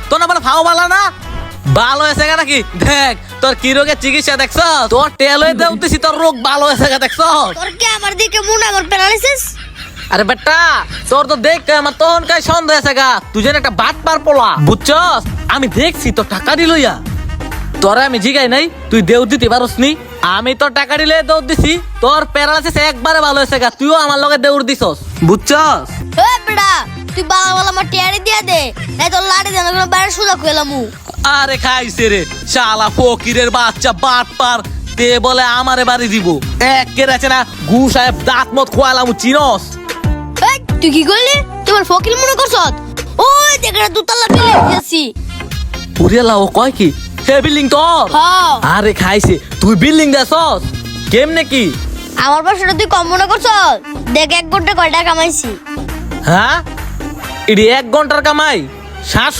তোর না বলে ফাও বালা না ভালো হয়েছে নাকি দেখ তোর কি রোগের চিকিৎসা দেখছ তোর টেল হয়ে উঠতেছি তোর রোগ ভালো হয়েছে দেখছ তোর কি আমার দিকে মনে কর প্যারালাইসিস? আরে বেটা তোর তো দেখ আমার তখন কাই সন্দেহ আছে গা তুই যেন একটা বাট পার পোলা বুঝছস আমি দেখছি তোর টাকা দিল ইয়া তোরা আমি জিগাই নাই তুই দেউ দিতে পারস নি আমি তোর টাকা দিলে দৌড় দিছি তোর প্যারালাইসিস একবারে ভালো হয়েছে গা তুইও আমার লগে দৌড় দিছস বুঝছস এ বেটা তুই বালা বালা আমার টিয়ারি দিয়া দে নাই তোর লাড়ি দেন কোনো বাইরে সুজা কইলামু। আরে খাইছে রে শালা ফকিরের বাচ্চা বাট পার তে বলে আমারে বাড়ি দিব এক কেরাছে না গু সাহেব দাঁত মত খোয়ালাম চিনস এই তুই কি কইলি তোমার ফকির মনে করছত? ওই দেখরা দুতলা বিল্ডিং দিয়েছি। পুরিয়ালা ও কয় কি হে বিল্ডিং তো হ্যাঁ আরে খাইছে তুই বিল্ডিং দেছস কেমনে কি আমার পাশে তুই কম মনে করছ? দেখ 1 ঘন্টা কয়টা কামাইছি। হ্যাঁ এডি 1 ঘন্টার কামাই 700